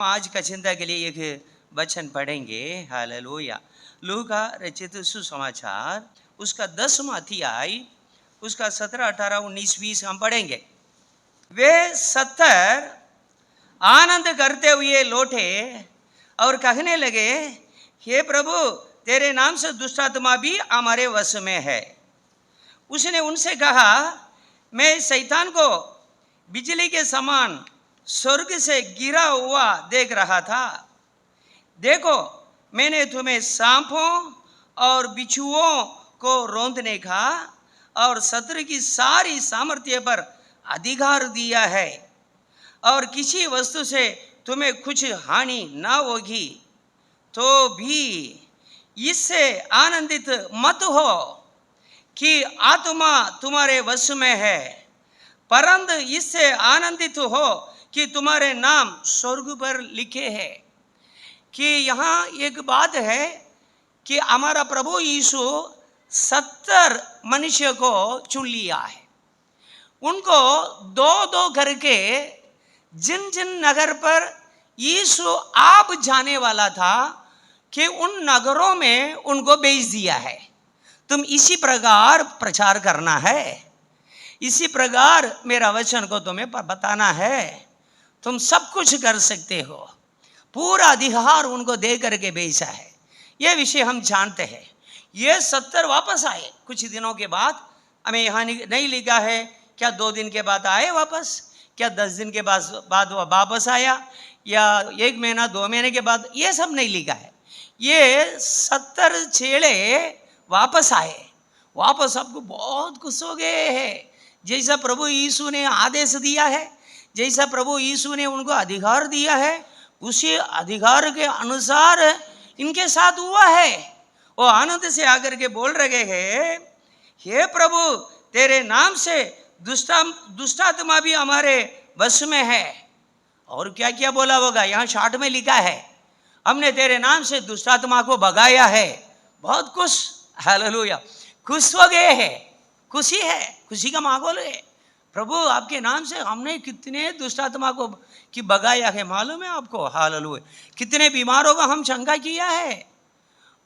आज का चिंता के लिए एक वचन पढ़ेंगे। हालेलुया। लूका रचित सुसमाचार उसका 10वां अध्याय उसका 17, 18, 19, 20 हम पढ़ेंगे। वे 70 आनंद करते हुए लौटे और कहने लगे, हे प्रभु, तेरे नाम से दुष्ट आत्मा भी हमारे वश में है। उसने उनसे कहा, मैं शैतान को बिजली के समान स्वर्ग से गिरा हुआ देख रहा था। देखो, मैंने तुम्हें सांपों और बिच्छुओं को रौंदने का और शत्रु की सारी सामर्थ्य पर अधिकार दिया है, और किसी वस्तु से तुम्हें कुछ हानि ना होगी। तो भी इससे आनंदित मत हो कि आत्मा तुम्हारे वश में है, परंतु इससे आनंदित हो कि तुम्हारे नाम स्वर्ग पर लिखे हैं। कि यहाँ एक बात है कि हमारा प्रभु यीशु 70 मनुष्य को चुन लिया है। उनको दो दो करके जिन जिन नगर पर यीशु आप जाने वाला था कि उन नगरों में उनको भेज दिया है। तुम इसी प्रकार प्रचार करना है, इसी प्रकार मेरा वचन को तुम्हें बताना है। तुम सब कुछ कर सकते हो। पूरा अधिकार उनको दे करके भेजा है। यह विषय हम जानते हैं। ये 70 वापस आए कुछ दिनों के बाद। हमें यहाँ नहीं लिखा है क्या 2 दिन के बाद आए वापस, क्या 10 दिन के बाद वो वापस आया, या 1 महीना 2 महीने के बाद, ये सब नहीं लिखा है। ये 70 चेले वापस आए। वापस आपको बहुत खुश हो गए हैं। जैसा प्रभु यीशु ने आदेश दिया है, जैसा प्रभु यीशु ने उनको अधिकार दिया है, उसी अधिकार के अनुसार इनके साथ हुआ है। वो आनंद से आकर के बोल रहे हैं, हे प्रभु, तेरे नाम से दुष्टात्मा भी हमारे वश में है। और क्या क्या बोला होगा, यहाँ शार्ट में लिखा है, हमने तेरे नाम से दुष्टात्मा को भगाया है। बहुत खुश, हालेलुया, खुश हो गए हैं। खुशी है, खुशी का माहौल है। प्रभु, आपके नाम से हमने कितने दुष्टात्मा को कि भगाया है, मालूम है आपको। हालेलुया। कितने बीमारों को हम चंगा किया है,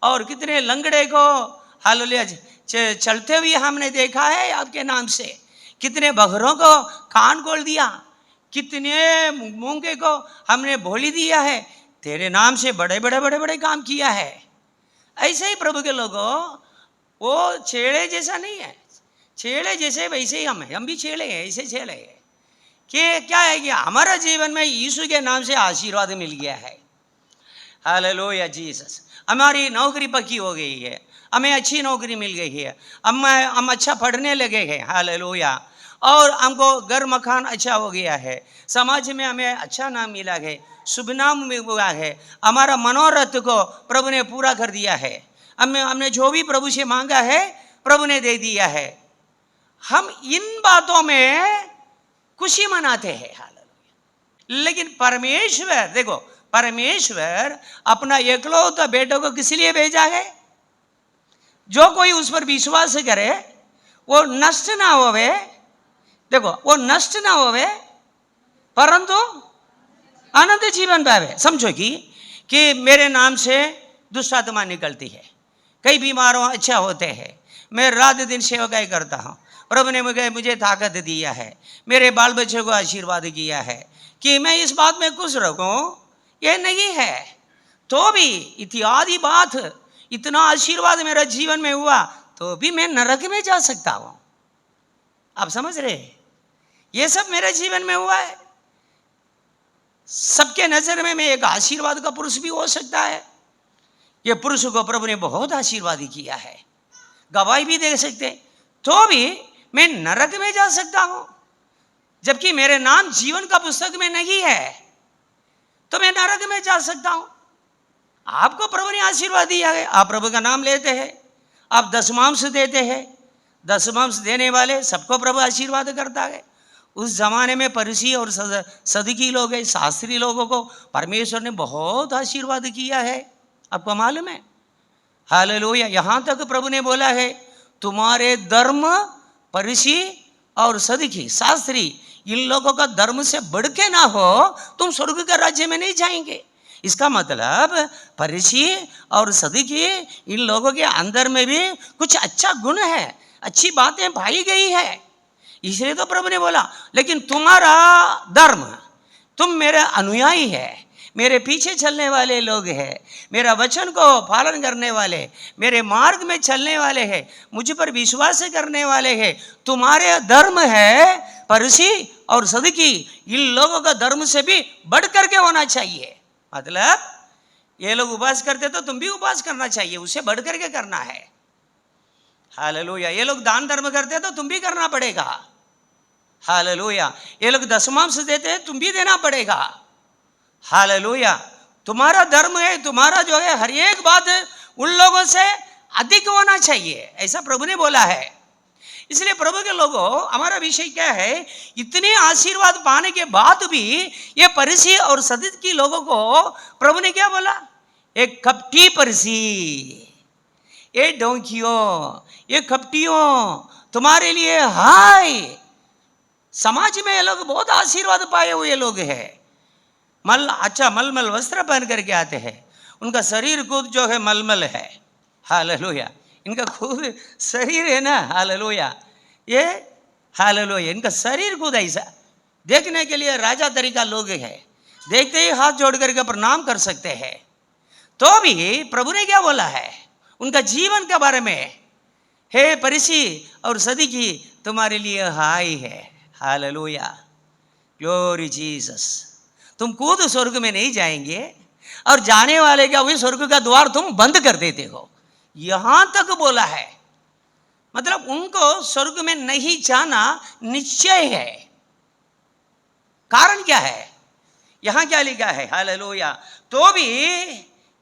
और कितने लंगड़े को हालेलुया चलते हुए हमने देखा है आपके नाम से। कितने बहरों को कान खोल दिया, कितने मूंगे को हमने भोली दिया है। तेरे नाम से बड़े बड़े बड़े बड़े काम किया है। ऐसे ही प्रभु के लोगों, वो छेड़े जैसा नहीं है। छेड़े जैसे वैसे ही हम भी छेड़े हैं, ऐसे छेड़े हैं कि क्या है कि हमारा जीवन में यीशु के नाम से आशीर्वाद मिल गया है। Hallelujah Jesus. हमारी नौकरी पक्की हो गई है, हमें अच्छी नौकरी मिल गई है, हम अच्छा पढ़ने लगे हैं। हालेलुया। और हमको घर मकान अच्छा हो गया है, समाज में हमें अच्छा नाम मिला है, शुभ नाम मिला है। हमारा मनोरथ को प्रभु ने पूरा कर दिया है। हमने जो भी प्रभु से मांगा है प्रभु ने दे दिया है। हम इन बातों में खुशी मनाते हैं। हालेलुया। लेकिन परमेश्वर, देखो, परमेश्वर अपना एकलौता बेटे को किस लिए भेजा है? जो कोई उस पर विश्वास करे वो नष्ट ना होवे। देखो, वो नष्ट ना होवे परंतु आनंद जीवन पावे। समझो कि मेरे नाम से दुष्ट आत्मा निकलती है, कई बीमारों अच्छा होते हैं। मैं रात दिन सेवकाई करता हूँ। प्रभु ने मुझे ताकत दिया है, मेरे बाल बच्चों को आशीर्वाद किया है कि मैं इस बात में खुश रहूं। ये नहीं है तो भी इत्यादि बात, इतना आशीर्वाद मेरा जीवन में हुआ तो भी मैं नरक में जा सकता हूं। आप समझ रहे? ये सब मेरे जीवन में हुआ है। सबके नजर में मैं एक आशीर्वाद का पुरुष भी हो सकता है। ये पुरुष को प्रभु ने बहुत आशीर्वाद किया है, गवाही भी दे सकते, तो भी मैं नरक में जा सकता हूं। जबकि मेरे नाम जीवन का पुस्तक में नहीं है तो मैं नरक में जा सकता हूं। आपको प्रभु ने आशीर्वाद दिया है, आप प्रभु का नाम लेते हैं, आप दशमांश देते हैं। दशमांश देने वाले सबको प्रभु आशीर्वाद करता है। उस जमाने में फरीसी और सदुकी लोग, शास्त्री लोगों को परमेश्वर ने बहुत आशीर्वाद किया है। आपको मालूम है? हालेलुया। यहां तक प्रभु ने बोला है, तुम्हारे धर्म फरीसी और सदुकी शास्त्री इन लोगों का धर्म से बढ़ के ना हो, तुम स्वर्ग के राज्य में नहीं जाएंगे। इसका मतलब फरीसी और सदूकी इन लोगों के अंदर में भी कुछ अच्छा गुण है, अच्छी बातें पाई गई है। इसलिए तो प्रभु ने बोला, लेकिन तुम्हारा धर्म, तुम मेरे अनुयायी है, मेरे पीछे चलने वाले लोग हैं, मेरा वचन को पालन करने वाले, मेरे मार्ग में चलने वाले हैं, मुझ पर विश्वास करने वाले हैं, तुम्हारे धर्म है फरीसी और सदूकी इन लोगों का धर्म से भी बढ़ करके होना चाहिए। मतलब ये लोग उपवास करते तो तुम भी उपवास करना चाहिए, उससे बढ़ करके करना है। हालेलुया। ये लोग दान धर्म करते तो तुम भी करना पड़ेगा। हालेलुया। ये लोग दशमांश देते हैं, तुम भी देना पड़ेगा। हालेलुया। तुम्हारा धर्म है, तुम्हारा जो है हर एक बात उन लोगों से अधिक होना चाहिए, ऐसा प्रभु ने बोला है। इसलिए प्रभु के लोगों, हमारा विषय क्या है, इतने आशीर्वाद पाने के बाद भी ये फरीसी और सदूकी लोगों को प्रभु ने क्या बोला, एक कपटी फरीसी, ये डोंकियों, ये कपटियों, तुम्हारे लिए हाय। समाज में ये लोग बहुत आशीर्वाद पाए हुए लोग हैं, अच्छा मलमल वस्त्र पहन करके आते हैं, उनका शरीर खुद जो है मलमल है। हालेलुया। इनका खुद शरीर है ना, हालेलुया, ये हालेलुया, इनका शरीर खुद ऐसा देखने के लिए राजा तरीका लोग है, देखते ही हाथ जोड़ करके प्रणाम कर सकते हैं। तो भी प्रभु ने क्या बोला है उनका जीवन के बारे में, हे फरीसी और सदूकी तुम्हारे लिए हाय है। Hallelujah, glory Jesus. तुम खुद स्वर्ग में नहीं जाएंगे और जाने वाले क्या हुए, स्वर्ग का द्वार तुम बंद कर देते हो, यहां तक बोला है। मतलब उनको स्वर्ग में नहीं जाना निश्चय है। कारण क्या है, यहां क्या लिखा है, हालेलुया, तो भी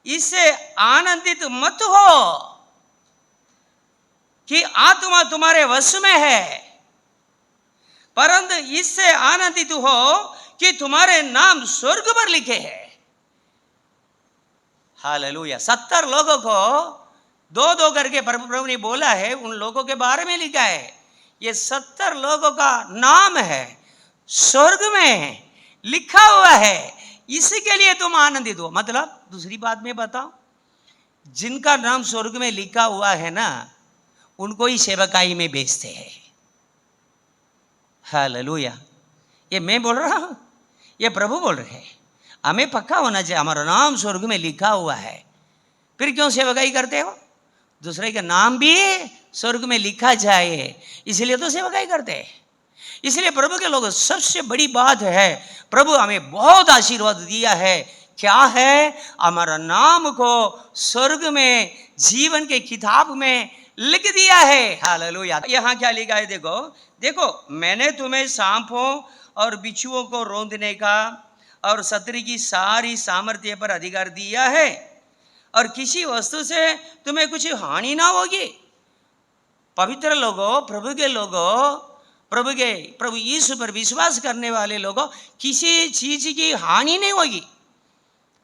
इससे आनंदित मत हो कि आत्मा तुम्हारे वश में है, परंतु इससे आनंदित हो कि तुम्हारे नाम स्वर्ग पर लिखे हैं। हालेलुया। 70 लोगों को दो दो करके प्रभु ने बोला है, उन लोगों के बारे में लिखा है, ये 70 लोगों का नाम है स्वर्ग में लिखा हुआ है, इसके लिए तुम आनंदित हो। मतलब दूसरी बात में बताओ, जिनका नाम स्वर्ग में लिखा हुआ है ना, उनको ही सेवकाई में भेजते हैं। हालेलुया। ये मैं बोल रहा हूं, ये प्रभु बोल रहे हैं। हमें पक्का होना चाहिए हमारा नाम स्वर्ग में लिखा हुआ है, फिर क्यों सेवकाई करते हो, दूसरे का नाम भी स्वर्ग में लिखा जाए, इसलिए तो सेवकाई करते हैं। इसलिए प्रभु के लोग, सबसे बड़ी बात है, प्रभु हमें बहुत आशीर्वाद दिया है, क्या है, हमारा नाम को स्वर्ग में जीवन के किताब में लिख दिया है। हालेलुया। यहाँ क्या लिखा है, देखो देखो, मैंने तुम्हें सांपों और बिच्छुओं को रौंदने का और शत्रु की सारी सामर्थ्य पर अधिकार दिया है, और किसी वस्तु से तुम्हें कुछ हानि ना होगी। पवित्र लोगों, प्रभु के लोगों, प्रभु यीशु पर विश्वास करने वाले लोगों, किसी चीज की हानि नहीं होगी।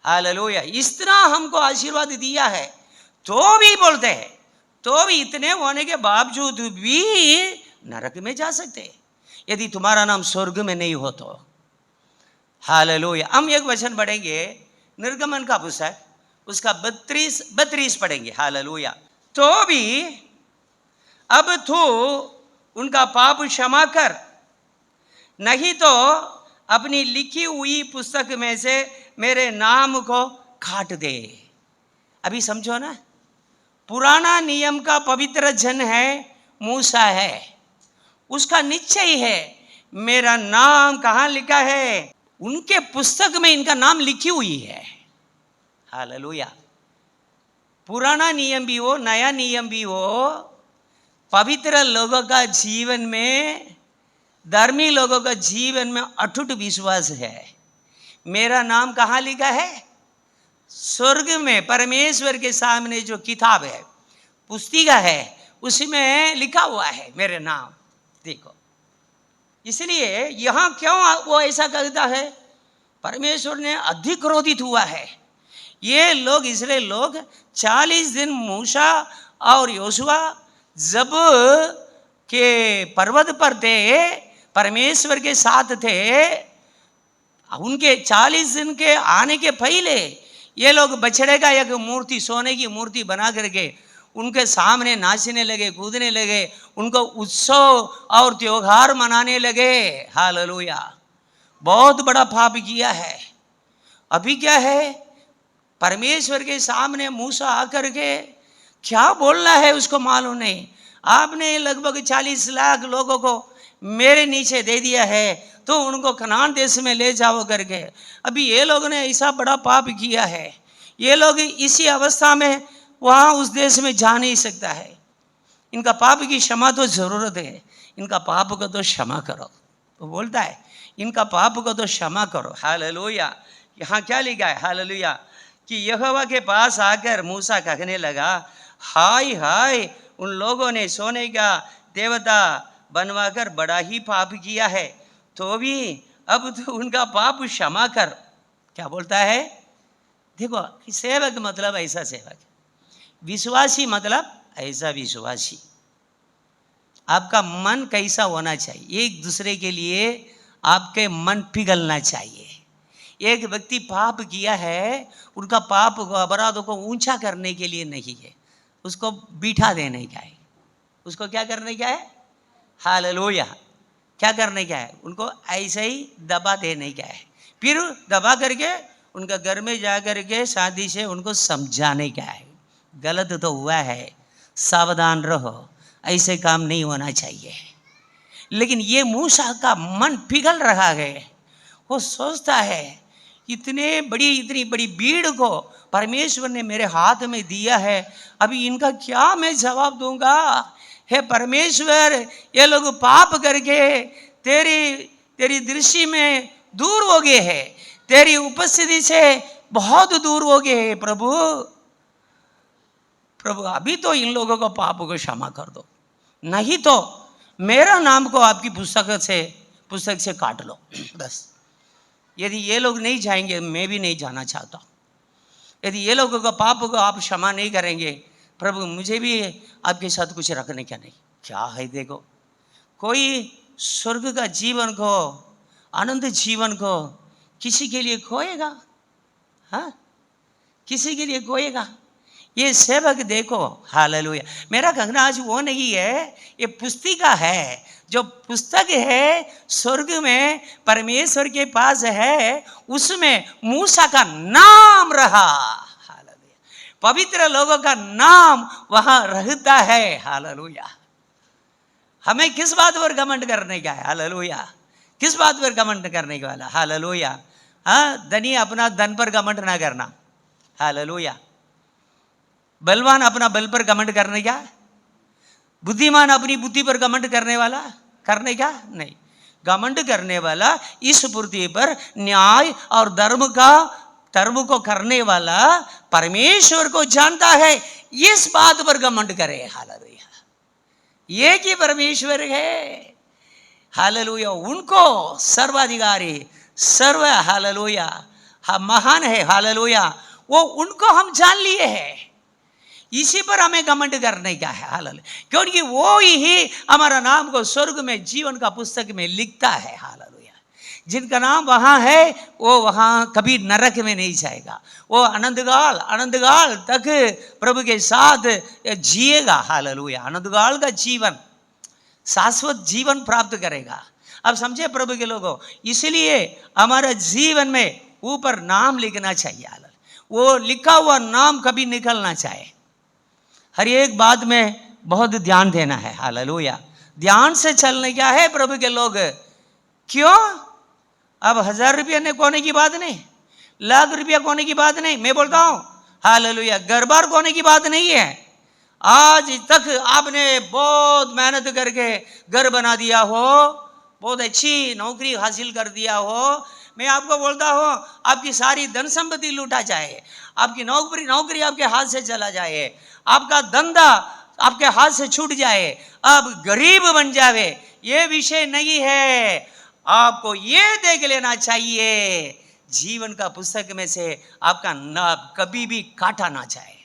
हालेलुया। इस तरह हमको आशीर्वाद दिया है, तो भी बोलते हैं, तो भी इतने होने के बावजूद भी नरक में जा सकते हैं यदि तुम्हारा नाम स्वर्ग में नहीं हो तो। हालेलुया। हम एक वचन पढ़ेंगे, निर्गमन का पुस्तक, उसका 32 पढ़ेंगे। हालेलुया। तो भी अब तू उनका पाप क्षमा कर, नहीं तो अपनी लिखी हुई पुस्तक में से मेरे नाम को काट दे। अभी समझो ना, पुराना नियम का पवित्र जन है मूसा है, उसका निश्चय है मेरा नाम कहाँ लिखा है, उनके पुस्तक में इनका नाम लिखी हुई है। हालेलुया। पुराना नियम भी हो, नया नियम भी हो, पवित्र लोगों का जीवन में, धर्मी लोगों का जीवन में अटूट विश्वास है, मेरा नाम कहाँ लिखा है, स्वर्ग में परमेश्वर के सामने जो किताब है, पुस्तिका है, उसमें लिखा हुआ है मेरे नाम। देखो, इसलिए यहां क्यों वो ऐसा कहता है, परमेश्वर ने अधिक क्रोधित हुआ है। ये लोग, इसलिए लोग 40 दिन मूसा और योशुआ जब के पर्वत पर थे, परमेश्वर के साथ थे, उनके 40 दिन के आने के पहले ये लोग बछड़े का एक मूर्ति, सोने की मूर्ति बना करके उनके सामने नाचने लगे, कूदने लगे, उनको उत्सव और त्योहार मनाने लगे। हालेलुया। बहुत बड़ा पाप किया है। अभी क्या है, परमेश्वर के सामने मूसा आकर के क्या बोलना है उसको मालूम नहीं। आपने लगभग 40 लाख लोगों को मेरे नीचे दे दिया है, तो उनको कनान देश में ले जाओ करके। अभी ये लोग ने ऐसा बड़ा पाप किया है, ये लोग इसी अवस्था में वहाँ उस देश में जा नहीं सकता है। इनका पाप की क्षमा तो जरूरत है, इनका पाप को तो क्षमा करो। तो बोलता है इनका पाप को तो क्षमा करो। हालेलुया। यहाँ क्या लिखा है? हालेलुया, कि यहोवा के पास आकर मूसा कहने लगा, हाय हाय, उन लोगों ने सोने का देवता बनवाकर बड़ा ही पाप किया है, तो भी अब तो उनका पाप क्षमा कर। क्या बोलता है? देखो, सेवक मतलब ऐसा सेवक, विश्वासी मतलब ऐसा विश्वासी। आपका मन कैसा होना चाहिए? एक दूसरे के लिए आपके मन पिघलना चाहिए। एक व्यक्ति पाप किया है, उनका पाप को, अपराधों को ऊंचा करने के लिए नहीं है, उसको बिठा देने का है। उसको क्या करने का है? हालेलुया। क्या करने का है? उनको ऐसे ही दबा देने का है। फिर दबा करके उनका घर में जा करके शादी से उनको समझाने का है, गलत तो हुआ है, सावधान रहो, ऐसे काम नहीं होना चाहिए। लेकिन ये मूसा का मन पिघल रहा है। वो सोचता है इतनी बड़ी भीड़ को परमेश्वर ने मेरे हाथ में दिया है, अभी इनका क्या मैं जवाब दूंगा? हे परमेश्वर, ये लोग पाप करके तेरी दृष्टि में दूर हो गए हैं, तेरी उपस्थिति से बहुत दूर हो गए हैं। प्रभु अभी तो इन लोगों को पाप को क्षमा कर दो, नहीं तो मेरा नाम को आपकी पुस्तक से काट लो। बस यदि ये लोग नहीं जाएंगे, मैं भी नहीं जाना चाहता। यदि ये लोगों का पाप को आप क्षमा नहीं करेंगे, प्रभु मुझे भी आपके साथ कुछ रखने का नहीं। क्या है? देखो, कोई स्वर्ग का जीवन को, आनंद जीवन को किसी के लिए खोएगा? हाँ, किसी के लिए खोएगा? ये सेवक देखो, हालेलुया। मेरा कहना आज वो नहीं है, ये पुस्तिका है, जो पुस्तक है स्वर्ग में परमेश्वर के पास है, उसमें मूसा का नाम रहा। हालेलुया। पवित्र लोगों का नाम वहां रहता है। हालेलुया। हमें किस बात पर घमंड करने का है? हालेलुया। किस बात पर घमंड करने वाला? हालेलुया। हाँ, धनी अपना धन पर घमंड ना करना। हालेलुया। बलवान अपना बल पर घमंड करने का, बुद्धिमान अपनी बुद्धि पर घमंड करने का नहीं। घमंड करने वाला इस पृथ्वी पर न्याय और धर्म को करने वाला परमेश्वर को जानता है, इस बात पर घमंड करे। हालेलुया। एक ही परमेश्वर है। हालेलुया। उनको सर्वाधिकारी, सर्व, हालेलुया, महान है। हालेलुया। वो उनको हम जान लिए हैं, इसी पर हमें घमंड करने का है। हालेलुया। क्योंकि वो ही हमारा नाम को स्वर्ग में जीवन का पुस्तक में लिखता है। हालेलुया। जिनका नाम वहां है वो वहां कभी नरक में नहीं जाएगा, वो अनंतकाल तक प्रभु के साथ जिएगा। हालेलुया। अनंतकाल का जीवन, शाश्वत जीवन प्राप्त करेगा। अब समझे प्रभु के लोगों, इसलिए हमारे जीवन में ऊपर नाम लिखना चाहिए। वो लिखा हुआ नाम कभी निकलना चाहिए। हर एक बात में बहुत ध्यान देना है। हालेलुया। ध्यान से चलने क्या है प्रभु के लोग? क्यों? अब 1000 रुपया ने कोने की बात नहीं, लाख रुपया कोने की बात नहीं। मैं बोलता हूं, हालेलुया, घर बार कोने की बात नहीं है। आज तक आपने बहुत मेहनत करके घर बना दिया हो, बहुत अच्छी नौकरी हासिल कर दिया हो, मैं आपको बोलता हूं आपकी सारी धन संपत्ति लूटा जाए, आपकी नौकरी आपके हाथ से चला जाए, आपका धंधा आपके हाथ से छूट जाए, आप गरीब बन जावे, ये विषय नहीं है। आपको ये देख लेना चाहिए, जीवन का पुस्तक में से आपका नाम कभी भी काटा ना जाए।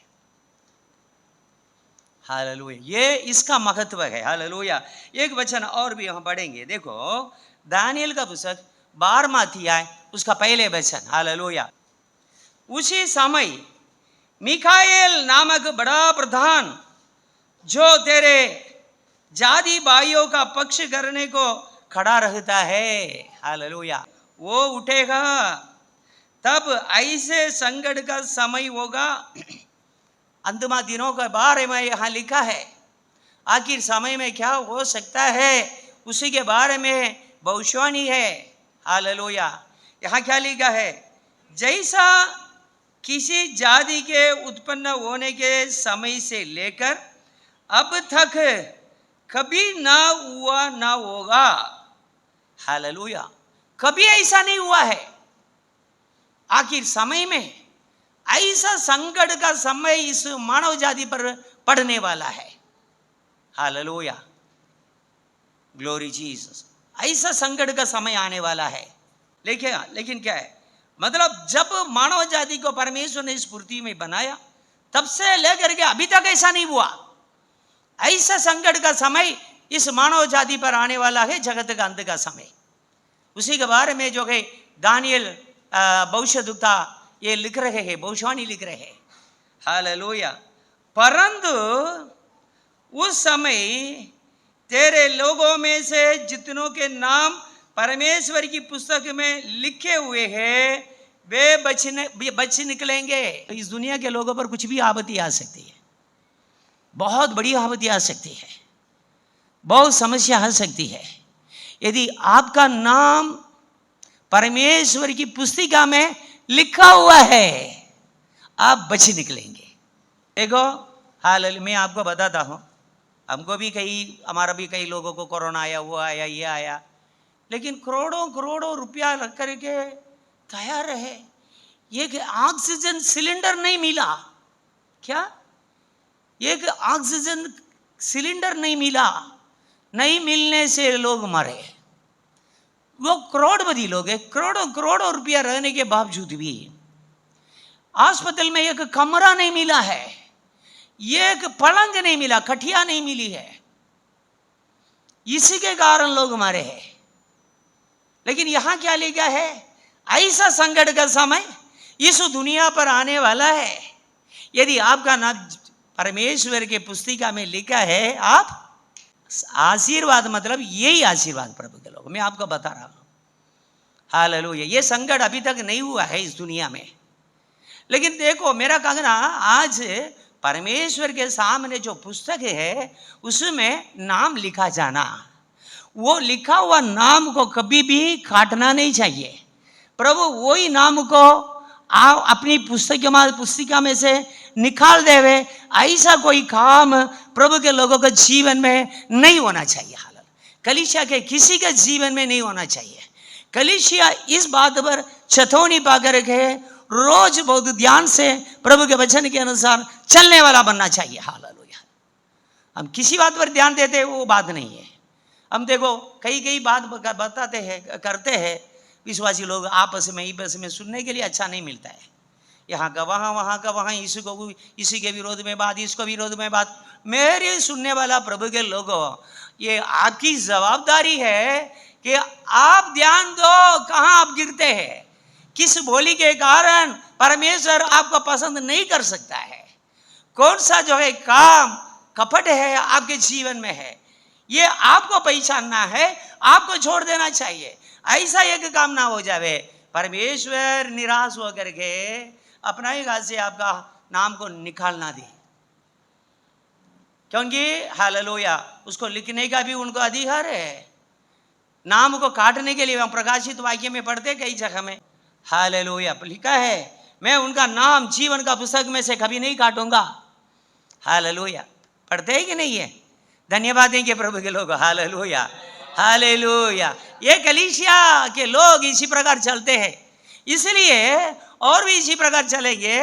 हालेलुया, ये इसका महत्व है। हालेलुया। एक वचन और भी हम पढ़ेंगे, देखो दानियल का पुस्तक 12वां अध्याय उसका पहले वचन। हालेलुया। उसी समय मिखाएल नामक बड़ा प्रधान जो तेरे जाति भाइयों का पक्ष करने को खड़ा रहता है, हालेलुया, वो उठेगा। तब ऐसे संकट का समय होगा। अंतिम दिनों के बारे में यहाँ लिखा है। आखिर समय में क्या हो सकता है उसी के बारे में भविष्यवाणी है। हालेलुया। यहाँ क्या लिखा है? जैसा किसी जाति के उत्पन्न होने के समय से लेकर अब तक कभी ना हुआ ना होगा। हालेलुया। कभी ऐसा नहीं हुआ है। आखिर समय में ऐसा संकट का समय इस मानव जाति पर पड़ने वाला है। Hallelujah, glory Jesus. ऐसा संकट का समय आने वाला है। लेकिन क्या है, मतलब जब मानव जाति को परमेश्वर ने इस पृथ्वी में बनाया तब से लेकर के अभी तक ऐसा नहीं हुआ। ऐसा संकट का समय इस मानव जाति पर आने वाला है, जगत का अंत का समय। उसी के बारे में जो है दानियल भविष्यद्वक्ता ये लिख रहे हैं, भविष्यवाणी लिख रहे हैं। हालेलुया। परंतु उस समय तेरे लोगों में से जितनों के नाम परमेश्वर की पुस्तक में लिखे हुए हैं वे बच निकलेंगे। तो इस दुनिया के लोगों पर कुछ भी आपत्ति आ सकती है, बहुत बड़ी आपत्ति आ सकती है, बहुत समस्या आ सकती है। यदि आपका नाम परमेश्वर की पुस्तिका में लिखा हुआ है आप बच निकलेंगे। देखो हालेलुया, मैं आपको बताता हूँ, हमको भी हमारा भी कई लोगों को कोरोना आया, वो आया, ये आया, लेकिन करोड़ों करोड़ों रुपया रख करके तैयार रहे। एक ऑक्सीजन सिलेंडर नहीं मिला। क्या? एक ऑक्सीजन सिलेंडर नहीं मिला। नहीं मिलने से लोग मरे। वो करोड़पति लोग हैं, करोड़ों करोड़ों रुपया रहने के बावजूद भी अस्पताल में एक कमरा नहीं मिला है, एक पलंग नहीं मिला, खटिया नहीं मिली है। इसी के कारण लोग मरे हैं। लेकिन यहां क्या लिखा है? ऐसा संकट का समय इस दुनिया पर आने वाला है। यदि आपका नाम परमेश्वर के पुस्तिका में लिखा है, आप आशीर्वाद, मतलब यही आशीर्वाद प्रभु के लोग, मैं आपको बता रहा हूं। हालेलुया। ये संकट अभी तक नहीं हुआ है इस दुनिया में। लेकिन देखो, मेरा कहना, आज परमेश्वर के सामने जो पुस्तक है उसमें नाम लिखा जाना, वो लिखा हुआ नाम को कभी भी काटना नहीं चाहिए। प्रभु वही नाम को आप अपनी पुस्तिका में से निकाल देवे, ऐसा कोई काम प्रभु के लोगों के जीवन में नहीं होना चाहिए। हालात कलीसिया के किसी के जीवन में नहीं होना चाहिए। कलीसिया इस बात पर चेतावनी पाकर के रोज बहुत ध्यान से प्रभु के वचन के अनुसार चलने वाला बनना चाहिए। हालेलुया। हम किसी बात पर ध्यान देते हैं वो बात नहीं है। हम देखो कई बात बताते हैं, करते हैं, विश्वासी लोग आपस में सुनने के लिए अच्छा नहीं मिलता है। यहाँ का वहाँ का वहाँ, इसी के विरोध में बात, इसको विरोध में बात। मेरे सुनने वाला प्रभु के लोगों, ये आपकी जवाबदारी है कि आप ध्यान दो कहाँ आप गिरते हैं, किस बोली के कारण परमेश्वर आपको पसंद नहीं कर सकता है, कौन सा जो है काम कपट है आपके जीवन में है, ये आपको पहचानना है, आपको छोड़ देना चाहिए। ऐसा एक काम ना हो जावे परमेश्वर निराश होकर के अपना ही हाथ से आपका नाम को निकाल ना दे। क्योंकि हालेलुया, उसको लिखने का भी उनको अधिकार है। नाम को काटने के लिए हम प्रकाशित वाक्य में पढ़ते कई जगह में, हालेलुया, लिखा है मैं उनका नाम जीवन का पुस्तक में से कभी नहीं काटूंगा। हालेलुया, पढ़ते हैं कि नहीं है? धन्यवाद देंगे प्रभु के लोग। Hallelujah, hallelujah. ये कलीसिया के लोग इसी प्रकार चलते हैं, इसलिए और भी इसी प्रकार चलेंगे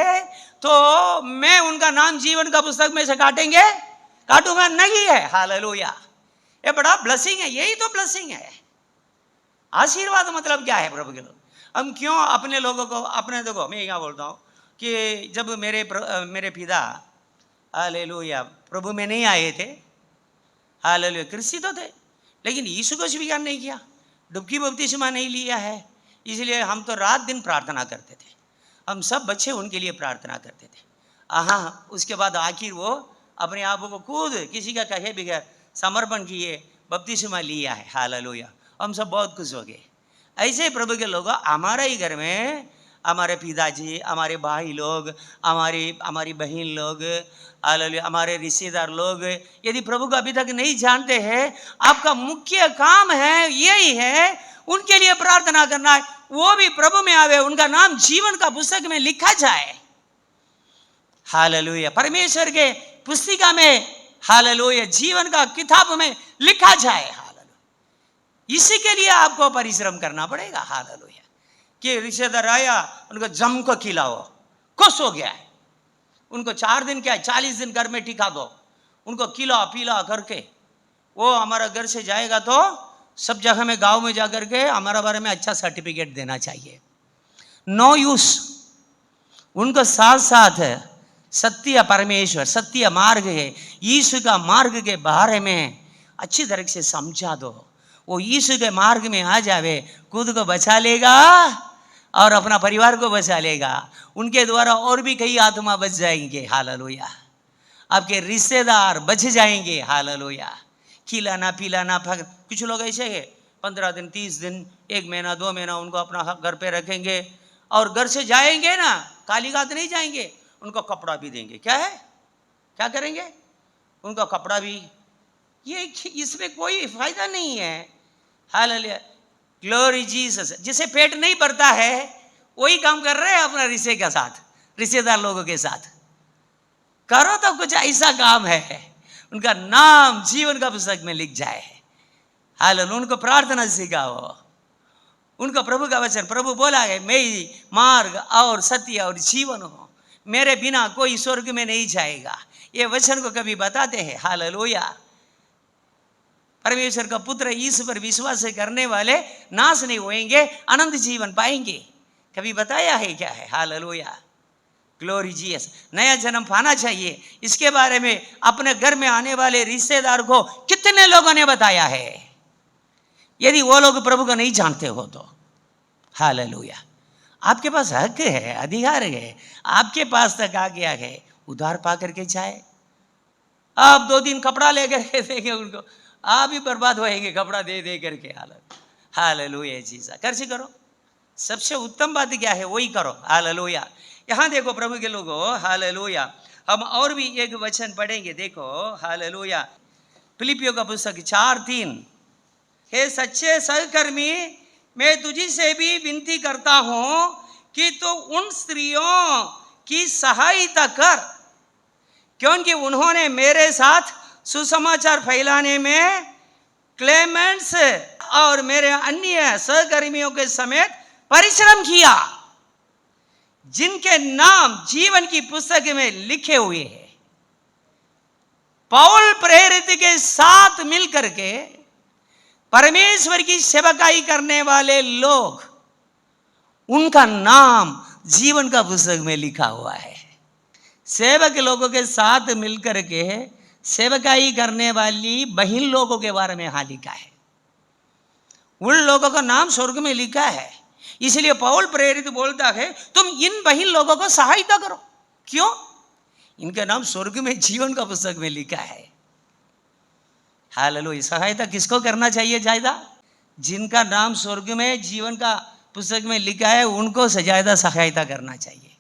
तो मैं उनका नाम जीवन का पुस्तक में से काटूंगा नहीं है। हालेलुया, ये बड़ा ब्लेसिंग है, यही तो ब्लेसिंग है। आशीर्वाद मतलब क्या है प्रभु के लोग? हम क्यों अपने लोगों को, अपने, देखो मैं क्या बोलता हूँ कि जब मेरे पिता हालेलुया, प्रभु में नहीं आए थे, हालेलुया, क्रिस्ती तो थे, लेकिन यीशु को स्वीकार नहीं किया, डुबकी बपतिस्मा नहीं लिया है। इसलिए हम तो रात दिन प्रार्थना करते थे, हम सब बच्चे उनके लिए प्रार्थना करते थे। हाँ, उसके बाद आखिर वो अपने आप को खुद किसी का कहे बगैर समर्पण किए, बपतिस्मा लिया है, हालेलुया। हम सब बहुत खुश हो गए। ऐसे प्रभु के लोग हमारे ही घर में, हमारे पिताजी, हमारे भाई लोग, हमारी बहन लोग, हालेलुया, हमारे रिश्तेदार लोग यदि प्रभु को अभी तक नहीं जानते हैं, आपका मुख्य काम है यही है, उनके लिए प्रार्थना करना है, वो भी प्रभु में आवे, उनका नाम जीवन का पुस्तक में लिखा जाए, हालेलुया, परमेश्वर के पुस्तिका में, हालेलुया, जीवन का किताब में लिखा जाए, हालेलुया। इसी के लिए आपको परिश्रम करना पड़ेगा, हालेलुया। कि रिश्तेदार आया, उनको जम को खिलाओ, खुश हो गया है, उनको 4 दिन क्या 40 दिन घर में टिका दो, उनको खिला पीला करके वो हमारा घर से जाएगा तो सब जगह में, गांव में जाकर के हमारा बारे में अच्छा सर्टिफिकेट देना चाहिए। नो यूज, उनको साथ साथ सत्य परमेश्वर, सत्य मार्ग है, यीशु का मार्ग के बारे में अच्छी तरह से समझा दो, वो यीशु के मार्ग में आ जावे, खुद को बचा लेगा और अपना परिवार को बचा लेगा, उनके द्वारा और भी कई आत्मा बच जाएंगे, हालेलुया। आपके रिश्तेदार बच जाएंगे, हालेलुया। खिलाना पिलाना, कुछ लोग ऐसे है 15 दिन 30 दिन 1 महीना 2 महीना उनको अपना घर पे रखेंगे और घर से जाएंगे ना, खाली हाथ नहीं जाएंगे, उनको कपड़ा भी देंगे। क्या है, क्या करेंगे, उनको कपड़ा भी, ये इसमें कोई फायदा नहीं है, हालेलुया, ग्लोरी जीसस। जिसे पेट नहीं भरता है वही काम कर रहे हैं अपना रिश्ते के साथ, रिश्तेदार लोगों के साथ। करो तो कुछ ऐसा काम है, उनका नाम जीवन का पुस्तक में लिख जाए, हालेलुया। उनको प्रार्थना सिखाओ, उनको प्रभु का वचन, प्रभु बोला है मैं ही मार्ग और सत्य और जीवन हूं, मेरे बिना कोई स्वर्ग में नहीं जाएगा, ये वचन को कभी बताते हैं, हालेलुया। परमेश्वर का पुत्र यीशु पर विश्वास करने वाले नाश नहीं होएंगे, अनंत जीवन पाएंगे, कभी बताया है क्या है, हालेलुया, ग्लोरी जीसस। नया जन्म पाना चाहिए, इसके बारे में अपने घर में आने वाले रिश्तेदार को कितने लोगों ने बताया है, यदि वो लोग प्रभु को नहीं जानते हो तो, हालेलुया। आपके पास हक है, अधिकार है, आपके पास तक आ गया है, उधार पा करके जाए। आप 2 दिन कपड़ा लेकर के देंगे उनको, आप ही बर्बाद होएंगे कपड़ा दे दे करके, हालेलुया जीसस। कैसे करो, सबसे उत्तम बात क्या है वही करो, हालेलुया। यहाँ देखो प्रभु के लोगों, हालेलुया, हम और भी एक वचन पढ़ेंगे, देखो, हालेलुया, फिलिपियों का पुस्तक 4:3। हे सच्चे सहकर्मी, मैं तुझी से भी विनती करता हूं कि तू उन स्त्रियों की सहायता कर, क्योंकि उन्होंने मेरे साथ सुसमाचार फैलाने में क्लेमेंट्स और मेरे अन्य सहकर्मियों के समेत परिश्रम किया, जिनके नाम जीवन की पुस्तक में लिखे हुए हैं। पौल प्रेरित के साथ मिलकर के परमेश्वर की सेवकाई करने वाले लोग, उनका नाम जीवन का पुस्तक में लिखा हुआ है। सेवक लोगों के साथ मिलकर के सेवकाई करने वाली बहन लोगों के बारे में यहाँ लिखा है, उन लोगों का नाम स्वर्ग में लिखा है। इसलिए पौल प्रेरित बोलता है तुम इन बहन लोगों को सहायता करो, क्यों, इनका नाम स्वर्ग में जीवन का पुस्तक में लिखा है, हालेलुया। सहायता किसको करना चाहिए ज्यादा, जिनका नाम स्वर्ग में जीवन का पुस्तक में लिखा है, उनको ज्यादा सहायता करना चाहिए,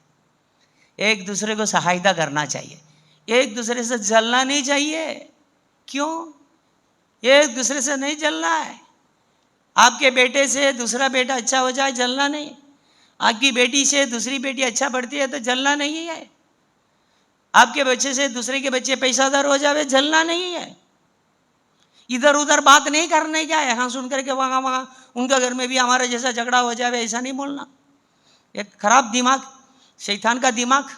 एक दूसरे को सहायता करना चाहिए, एक दूसरे से जलना नहीं चाहिए। क्यों, एक दूसरे से नहीं जलना है। आपके बेटे से दूसरा बेटा अच्छा हो जाए, जलना नहीं। आपकी बेटी से दूसरी बेटी अच्छा बढ़ती है तो जलना नहीं है। आपके बच्चे से दूसरे के बच्चे पैसादार हो जावे, जलना नहीं है। इधर उधर बात नहीं करने क्या है, यहाँ सुन करके वहाँ वहाँ उनका घर में भी हमारे जैसा झगड़ा हो जावे, ऐसा नहीं बोलना। एक खराब दिमाग, शैतान का दिमाग,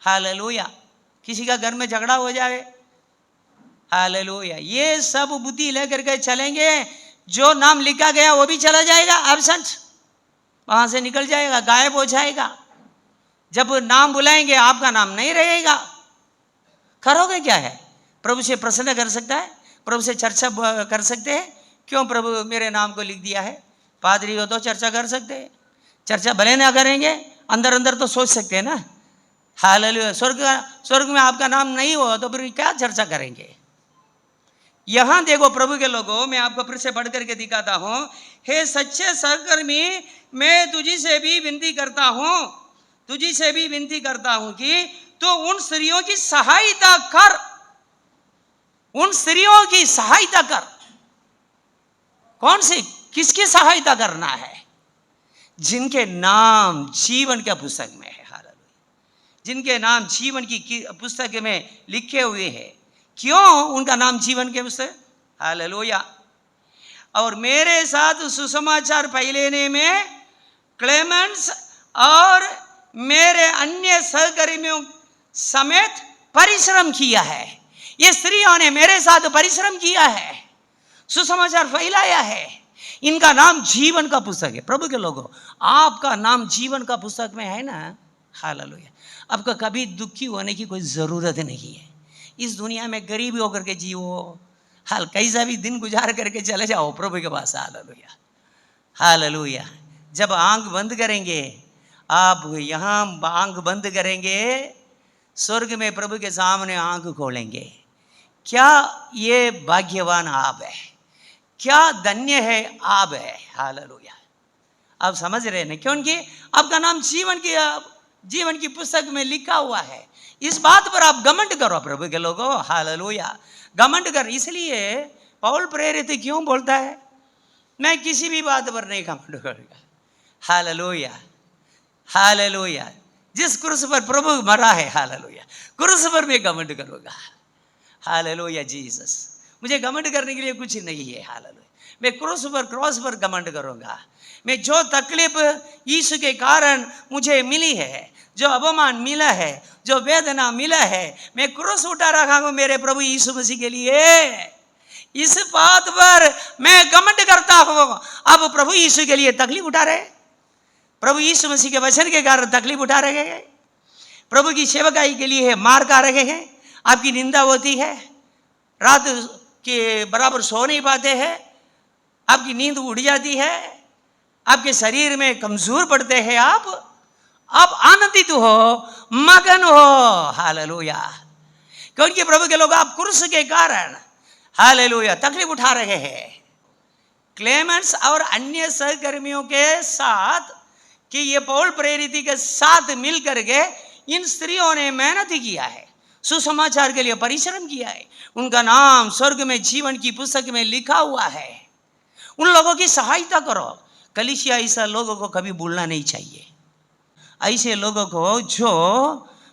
हालेलुया। किसी का घर में झगड़ा हो जाए, हालेलुया, ये सब बुद्धि लेकर के चलेंगे, जो नाम लिखा गया वो भी चला जाएगा, एब्सेंट, वहां से निकल जाएगा, गायब हो जाएगा। जब नाम बुलाएंगे आपका नाम नहीं रहेगा, करोगे क्या है? प्रभु से प्रसन्न कर सकता है, प्रभु से चर्चा कर सकते हैं। क्यों प्रभु मेरे नाम को लिख दिया है? पादरी हो तो चर्चा कर सकते हैं। चर्चा भले ना करेंगे, अंदर अंदर तो सोच सकते हैं ना। हालेलुया। स्वर्ग में आपका नाम नहीं हो तो फिर क्या चर्चा करेंगे? यहां देखो प्रभु के लोगों, मैं आपको फिर से पढ़ करके दिखाता हूं। हे सच्चे सहकर्मी, मैं तुझी से भी विनती करता हूं कि तो उन स्त्रियों की सहायता कर, उन स्त्रियों की सहायता कर। कौन सी, किसकी सहायता करना है? जिनके नाम जीवन के पुस्तक में है। हालेलुया। जिनके नाम जीवन की पुस्तक में लिखे हुए हैं। क्यों उनका नाम जीवन के पुस्तक? हालेलुया। और मेरे साथ सुसमाचार फैलाने में क्लेमेंस और मेरे अन्य सहकर्मियों समेत परिश्रम किया है। ये स्त्रियों ने मेरे साथ परिश्रम किया है, सुसमाचार फैलाया है। इनका नाम जीवन का पुस्तक है। प्रभु के लोगों, आपका नाम जीवन का पुस्तक में है ना। हालेलुया। आपको कभी दुखी होने की कोई जरूरत नहीं है। इस दुनिया में गरीबी होकर के जियो, हाल कैसा भी दिन गुजार करके चले जाओ प्रभु के पास। हालेलुया। हालेलुया। जब आंख बंद करेंगे आप, यहाँ आंख बंद करेंगे, स्वर्ग में प्रभु के सामने आंख खोलेंगे। क्या ये भाग्यवान आप है, क्या धन्य है आप है। हालेलुया। आप समझ रहे हैं? क्योंकि आपका नाम जीवन की पुस्तक में लिखा हुआ है। इस बात पर आप घमंड करो प्रभु के लोगों। हालेलुया। घमंड कर। इसलिए पौल प्रेरित क्यों बोलता है, मैं किसी भी बात पर नहीं घमंड करूंगा। हालेलुया। हालेलुया। जिस क्रूस पर प्रभु मरा है, हालेलुया, क्रूस पर मैं घमंड करूंगा। Hallelujah Jesus. मुझे घमंड करने के लिए कुछ नहीं है। हालेलुया। मैं क्रॉस पर घमंड करूंगा। मैं जो तकलीफ यीशु के कारण मुझे मिली है, जो अवमान मिला है, जो वेदना मिला है, मैं क्रूस उठा रखा हूं मेरे प्रभु यीशु मसीह के लिए। इस बात पर मैं घमंड करता हूं। अब प्रभु यीशु के लिए तकलीफ उठा रहे, प्रभु यीशु मसीह के वचन के कारण तकलीफ उठा रहे हैं, प्रभु की सेवकाई के लिए मार खा रहे हैं, आपकी निंदा होती है, रात के बराबर सो नहीं पाते हैं, आपकी नींद उड़ जाती है, आपके शरीर में कमजोर पड़ते हैं, आप आनंदित हो, मगन हो। हालेलुया। क्योंकि प्रभु के लोग आप क्रूस के कारण, हालेलुया, तकलीफ उठा रहे हैं। क्लेमेंस और अन्य सहकर्मियों के साथ, कि ये पौल प्रेरित के साथ मिलकर के इन स्त्रियों ने मेहनत किया है, सुसमाचार के लिए परिश्रम किया है। उनका नाम स्वर्ग में जीवन की पुस्तक में लिखा हुआ है। उन लोगों की सहायता करो। कलीसिया ऐसा लोगों को कभी भूलना नहीं चाहिए। ऐसे लोगों को जो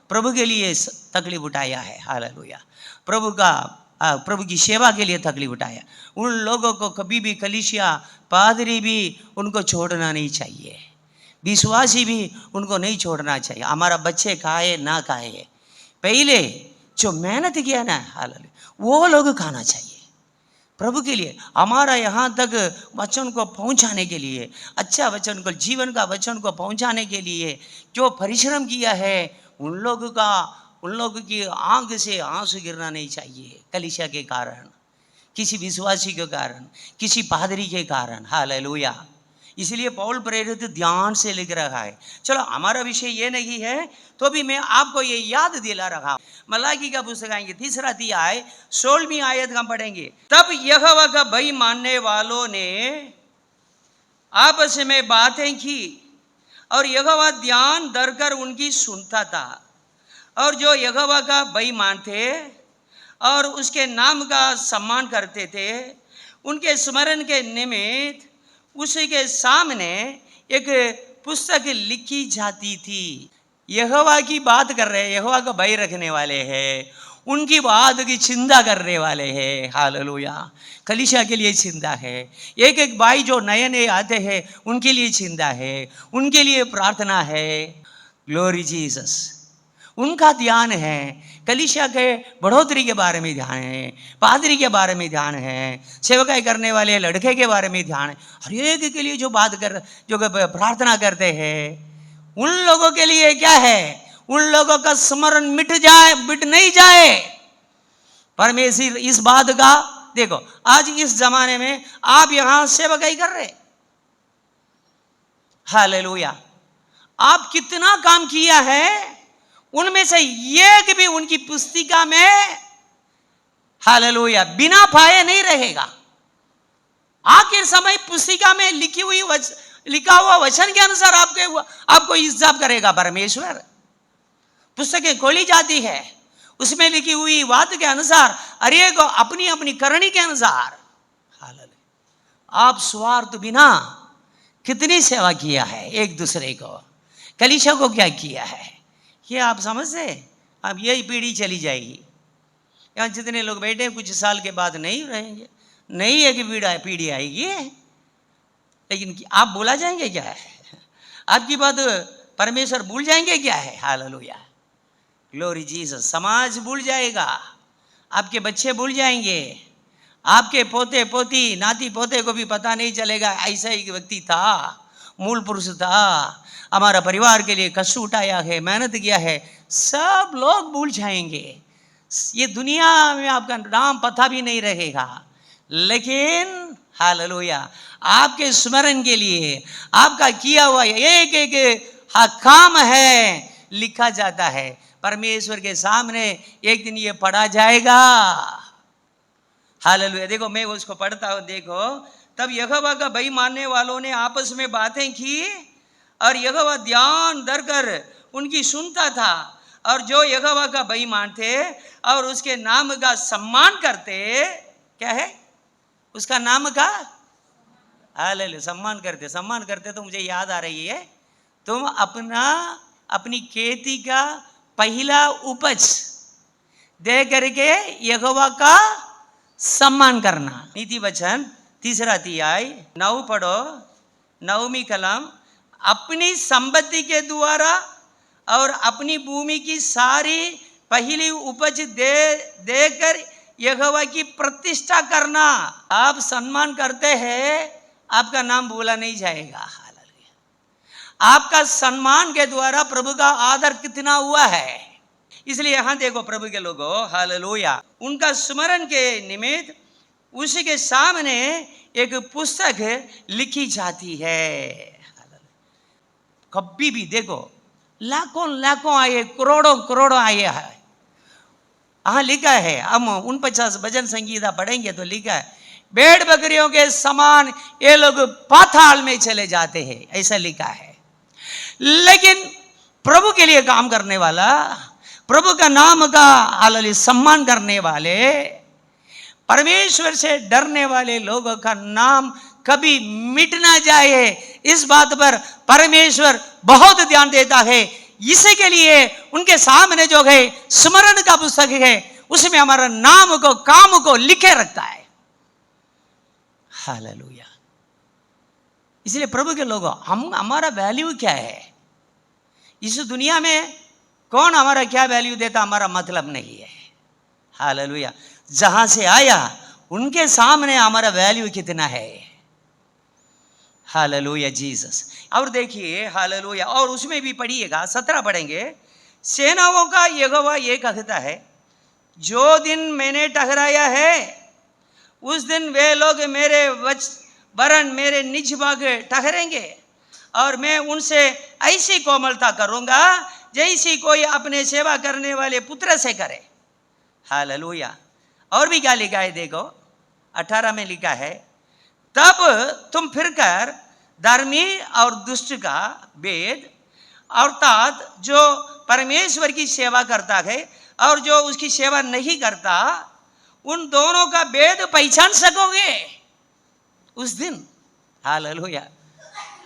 प्रभु के लिए तकलीफ उठाया है, हालेलुया, प्रभु की सेवा के लिए तकलीफ उठाया, उन लोगों को कभी भी कलीसिया पादरी भी उनको छोड़ना नहीं चाहिए, विश्वासी भी उनको नहीं छोड़ना चाहिए। हमारा बच्चे खाए ना खाए, पहले जो मेहनत किया ना, हालेलुया, वो लोग खाना चाहिए प्रभु के लिए। हमारा यहाँ तक वचन को पहुँचाने के लिए, अच्छा वचन को, जीवन का वचन को पहुँचाने के लिए जो परिश्रम किया है, उन लोगों की आंख से आंसू गिरना नहीं चाहिए कलीसिया के कारण, किसी विश्वासी के कारण, किसी पादरी के कारण। हालेलुया। इसलिए पौल प्रेरित ध्यान से लिख रहा है। चलो हमारा विषय ये नहीं है, तो भी मैं आपको ये याद दिला रहा हूं। मलाकी का पुस्तक आएंगे 3 अध्याय 16वीं आयत हम पढ़ेंगे। तब यहोवा का भय मानने वालों ने आपस में बातें की और यहोवा ध्यान धरकर उनकी सुनता था। और जो यहोवा का भय मानते और उसके नाम का सम्मान करते थे, उनके स्मरण के निमित्त उसी के सामने एक पुस्तक लिखी जाती थी। यहोवा की बात कर रहे हैं, यहोवा का भय रखने वाले हैं, उनकी बात की चिंता करने वाले हैं। हालेलुया। कलीसिया के लिए चिंता है। एक एक भाई जो नए नए आते हैं उनके लिए चिंता है, उनके लिए प्रार्थना है। Glory Jesus. उनका ध्यान है, कलीसिया के बढ़ोतरी के बारे में ध्यान है, पादरी के बारे में ध्यान है, सेवकाई करने वाले लड़के के बारे में ध्यान है। हर एक के लिए जो प्रार्थना करते हैं, उन लोगों के लिए क्या है, उन लोगों का स्मरण मिट नहीं जाए, परमेश्वर इस बात का देखो, आज इस जमाने में आप यहां सेवकाई कर रहे, हालेलुया, आप कितना काम किया है, उनमें से एक भी उनकी पुस्तिका में हालेलुया बिना पाए नहीं रहेगा। आखिर समय पुस्तिका में लिखा हुआ वचन के अनुसार आपको हिसाब करेगा परमेश्वर। पुस्तकें खोली जाती है, उसमें लिखी हुई बात के अनुसार हर एक को अपनी अपनी करनी के अनुसार। आप स्वार्थ बिना कितनी सेवा किया है, एक दूसरे को, कलीसिया को क्या किया है, ये आप समझते? अब यही पीढ़ी चली जाएगी। यहाँ जितने लोग बैठे हैं कुछ साल के बाद नहीं रहेंगे, नहीं है कि पीढ़ी आएगी, लेकिन आप भूला जाएंगे क्या है? आपकी बात परमेश्वर भूल जाएंगे क्या है? Hallelujah, glory Jesus. समाज भूल जाएगा, आपके बच्चे भूल जाएंगे, आपके पोते पोती नाती पोते को भी पता नहीं चलेगा ऐसा एक व्यक्ति था, मूल पुरुष था, हमारा परिवार के लिए कष्ट उठाया है, मेहनत किया है, सब लोग भूल जाएंगे। ये दुनिया में आपका नाम पता भी नहीं रहेगा, लेकिन हालेलुया आपके स्मरण के लिए आपका किया हुआ एक एक काम है लिखा जाता है, परमेश्वर के सामने एक दिन ये पढ़ा जाएगा। हालेलुया। देखो मैं उसको पढ़ता हूं, देखो, तब यहोवा का भय मानने वालों ने आपस में बातें की और यहोवा ध्यान धरकर उनकी सुनता था, और जो यहोवा का भय मानते और उसके नाम का सम्मान करते, क्या है उसका नाम का, हालेलुया, सम्मान करते तो मुझे याद आ रही है, तुम अपनी खेती का पहला उपज दे करके यहोवा का सम्मान करना। नीति वचन 3 अध्याय 9 पढ़ो, 9वीं कलम, अपनी संपत्ति के द्वारा और अपनी भूमि की सारी पहली उपज देकर यहोवा की प्रतिष्ठा करना। आप सम्मान करते हैं, आपका नाम भूला नहीं जाएगा। आपका सम्मान के द्वारा प्रभु का आदर कितना हुआ है, इसलिए यहां देखो प्रभु के लोगों, हालेलुया, उनका स्मरण के निमित्त उसी के सामने एक पुस्तक लिखी जाती है। कभी भी देखो लाखों आए, करोड़ों आए है, हाँ लिखा है, हम 49 भजन संगीता पढ़ेंगे तो लिखा है, भेड़ बकरियों के समान ये लोग पाताल में चले जाते हैं, ऐसा लिखा है। लेकिन प्रभु के लिए काम करने वाला, प्रभु का नाम का हालेलुया सम्मान करने वाले, परमेश्वर से डरने वाले लोगों का नाम कभी मिट ना जाए, इस बात पर परमेश्वर बहुत ध्यान देता है। इसी के लिए उनके सामने जो है स्मरण का पुस्तक है, उसमें हमारा नाम को, काम को लिखे रखता है। हालेलुया। इसलिए प्रभु के लोगों, हमारा वैल्यू क्या है इस दुनिया में, कौन हमारा क्या वैल्यू देता हमारा मतलब नहीं है। हालेलुया। जहां से आया उनके सामने हमारा वैल्यू कितना है। Hallelujah Jesus. और देखिए हालेलुया, और उसमें भी पढ़िएगा, 17 पढ़ेंगे, सेनाओं का यहोवा ये कहता है, जो दिन मैंने ठहराया है उस दिन वे लोग मेरे वरन मेरे निज भाग ठहरेंगे, और मैं उनसे ऐसी कोमलता करूंगा जैसी कोई अपने सेवा करने वाले पुत्र से करे। हालेलुया। और भी क्या लिखा है देखो, 18 में लिखा है, तब तुम फिरकर धर्मी और दुष्ट का भेद, अर्थात जो परमेश्वर की सेवा करता है और जो उसकी सेवा नहीं करता, उन दोनों का भेद पहचान सकोगे उस दिन। हालेलुया,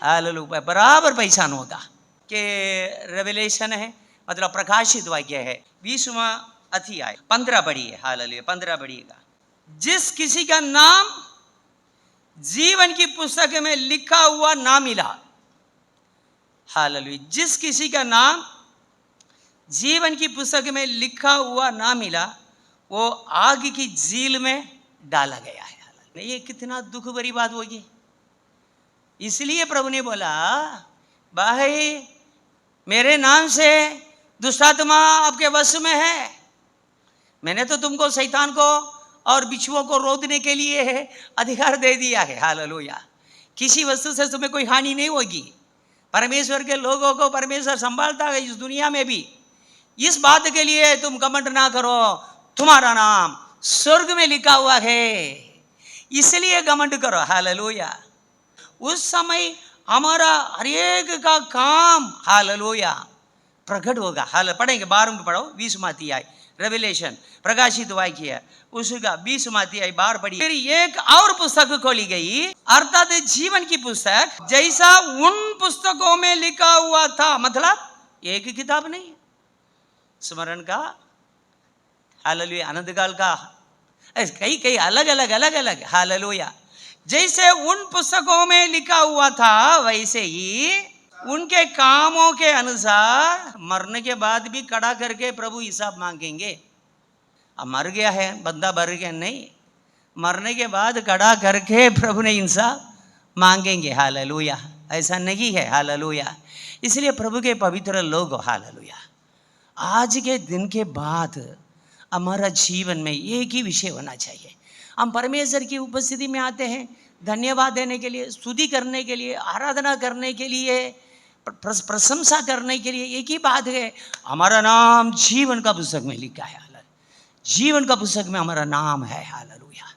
हालेलुया, बराबर पहचान होगा। कि रेवलेशन है, मतलब प्रकाशित वाक्य है, 20वां अध्याय 15 पढ़िए। हालेलुया, 15 पढ़िएगा। जिस किसी का नाम जीवन की पुस्तक में लिखा हुआ ना मिला, हालेलुया, जिस किसी का नाम जीवन की पुस्तक में लिखा हुआ ना मिला, वो आग की झील में डाला गया है। ये कितना दुख भरी बात होगी। इसलिए प्रभु ने बोला, भाई मेरे नाम से दुष्टात्मा आपके वश में है, मैंने तो तुमको शैतान को और बिच्छुओं को रोकने के लिए अधिकार दे दिया है। हालेलुया। किसी वस्तु से तुम्हें कोई हानि नहीं होगी। परमेश्वर के लोगों को परमेश्वर संभालता है इस दुनिया में भी। इस बात के लिए तुम घमंड ना करो, तुम्हारा नाम स्वर्ग में लिखा हुआ है, इसलिए घमंड करो। हालेलुया। उस समय हमारा हर एक का काम हालेलुया प्रकट होगा। हाल पढ़ेंगे 12 में पढ़ो 20वां अध्याय रेवलेशन प्रकाशित वाक्य उसका 20वां अध्याय 12 पढ़ी। फिर एक और पुस्तक खोली गई अर्थात जीवन की पुस्तक, जैसा उन पुस्तकों में लिखा हुआ था। मतलब एक किताब नहीं, स्मरण का हालेलुया, अनंत काल का, कई कई अलग अलग अलग अलग। हालेलुया। जैसे उन पुस्तकों में लिखा हुआ था वैसे ही उनके कामों के अनुसार मरने के बाद भी खड़ा करके प्रभु हिसाब मांगेंगे। अब मर गया है बंदा, मर गया नहीं, मरने के बाद खड़ा करके प्रभु ने इंसाफ मांगेंगे। हालेलुया। ऐसा नहीं है। हालेलुया। इसलिए प्रभु के पवित्र लोग हालेलुया, आज के दिन के बाद हमारा जीवन में एक ही विषय होना चाहिए। हम परमेश्वर की उपस्थिति में आते हैं धन्यवाद देने के लिए, स्तुति करने के लिए, आराधना करने के लिए, प्रशंसा करने के लिए। एक ही बात है, हमारा नाम जीवन का पुस्तक में लिखा है। जीवन का पुस्तक में हमारा नाम है। हालेलुया।